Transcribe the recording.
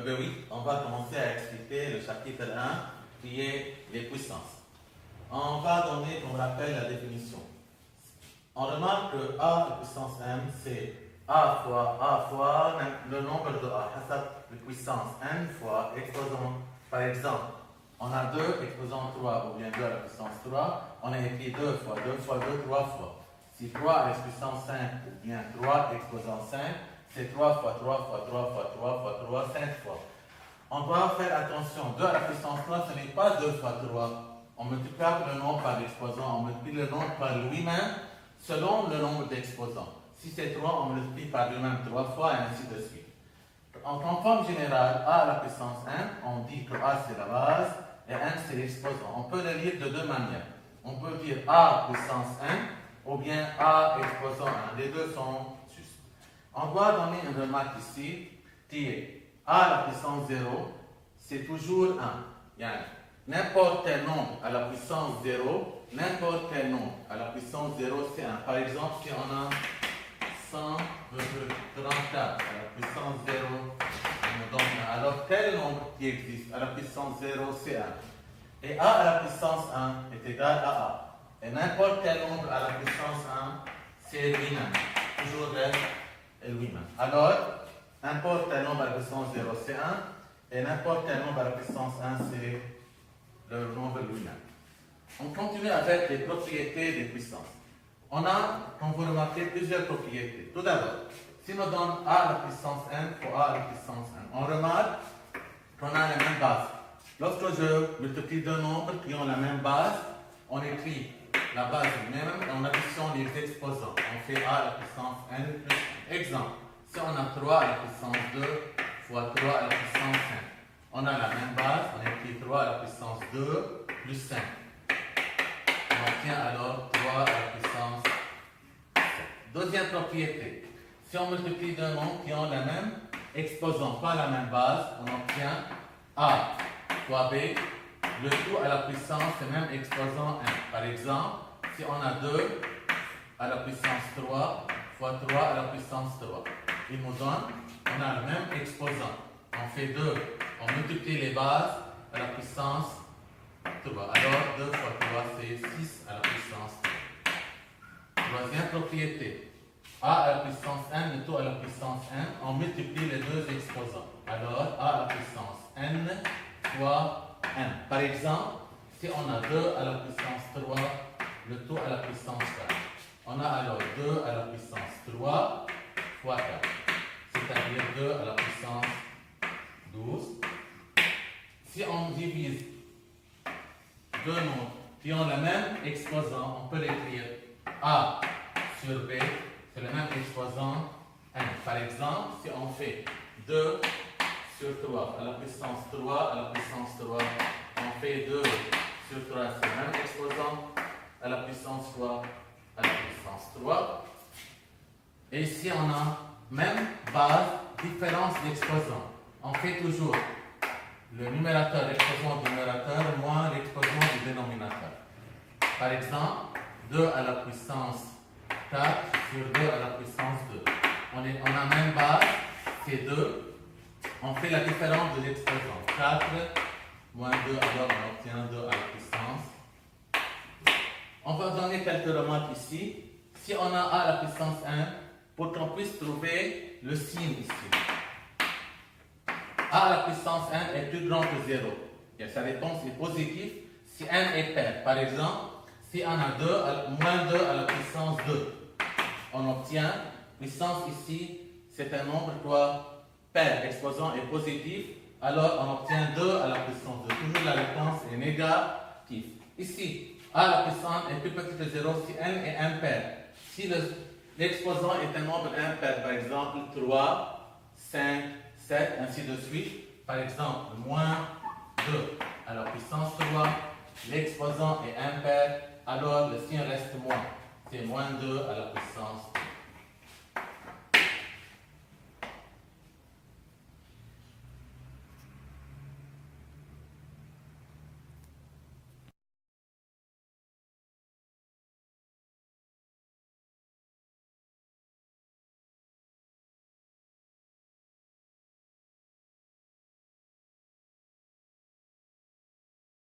Ben oui, on va commencer à expliquer le chapitre 1 qui est les puissances. On va donner comme rappel la définition. On remarque que A puissance n, c'est A fois le nombre de A, la puissance n fois exposant. Par exemple, on a 2 exposant 3 ou bien 2 à la puissance 3, on a écrit 2 fois 2 fois 2, 3 fois. Si 3 à la puissance 5 ou bien 3 exposant 5, c'est 3 fois 3 fois 3 fois 3 fois 3, 5 fois. On doit faire attention, 2 à la puissance 3, ce n'est pas 2 fois 3. On multiplie pas le nombre par l'exposant, on multiplie le nombre par lui-même selon le nombre d'exposants. Si c'est 3, on multiplie par lui-même 3 fois et ainsi de suite. En forme générale, A à la puissance n, on dit que A c'est la base et n c'est l'exposant. On peut le lire de deux manières. On peut dire A puissance n ou bien A exposant 1. Les deux sont justes. On doit donner une remarque ici qui est A à la puissance 0, c'est toujours 1. N'importe quel nombre à la puissance 0, n'importe quel nombre à la puissance 0, c'est 1. Par exemple, si on a 100,34 à la puissance 0, on me donne 1. Alors, quel nombre qui existe à la puissance 0, c'est 1. Et A à la puissance 1 est égal à A. Et n'importe quel nombre à la puissance 1, c'est lui-même. Toujours lui-même. Alors, n'importe quel nombre à la puissance 0, c'est 1. Et n'importe quel nombre à la puissance 1, c'est le nombre lui-même. On continue avec les propriétés des puissances. On a, comme vous remarquez, plusieurs propriétés. Tout d'abord, si on donne A à la puissance n fois A à la puissance n, on remarque qu'on a la même base. Lorsque je multiplie deux nombres qui ont la même base, on écrit la base elle-même et on additionne les exposants. On fait A à la puissance n plus 1. Exemple, si on a 3 à la puissance 2 fois 3 à la puissance 5, on a la même base, on écrit 3 à la puissance 2 plus 5. On obtient alors 3 à la puissance 5. Deuxième propriété, si on multiplie deux nombres qui ont la même exposant, pas la même base, on obtient A fois B, le tout à la puissance c'est même exposant 1. Par exemple, si on a 2 à la puissance 3 fois 3 à la puissance 3, il nous donne, on a le même exposant. On fait 2, on multiplie les bases à la puissance 3. Alors 2 fois 3 c'est 6 à la puissance 3. Troisième propriété, A à la puissance n, le tout à la puissance n, on multiplie les deux exposants. Alors A à la puissance n fois n. Par exemple, si on a 2 à la puissance 3, le tout à la puissance 4. On a alors 2 à la puissance 3 fois 4, c'est-à-dire 2 à la puissance 12. Si on divise deux nombres qui ont le même exposant, on peut l'écrire A sur B, c'est le même exposant n. Par exemple, si on fait 2 sur 3 à la puissance 3 à la puissance 3, on fait 2 sur 3, c'est le même exposant à la puissance 3 à la puissance 3. Et ici, on a même base, différence d'exposant. On fait toujours le numérateur, l'exposant du numérateur moins l'exposant du dénominateur. Par exemple, 2 à la puissance 4 sur 2 à la puissance 2. On a même base, c'est 2. On fait la différence de l'exposant. 4 moins 2, alors on obtient 2 à la puissance. On va donner quelques remarques ici. Si on a A à la puissance 1, pour qu'on puisse trouver le signe ici. A à la puissance n est plus grand que 0. Et sa réponse est positive si n est pair. Par exemple, si on a moins 2 à la puissance 2, on obtient, puissance ici, c'est un nombre quoi pair, exposant est positif, alors on obtient 2 à la puissance 2. Toujours la réponse est négative. Ici, A à la puissance n est plus petit que 0 si n est impair. Si l'exposant est un nombre impair, par exemple 3, 5, 7, ainsi de suite. Par exemple, moins 2 à la puissance 3, l'exposant est impair, alors le signe reste moins. C'est moins 2 à la puissance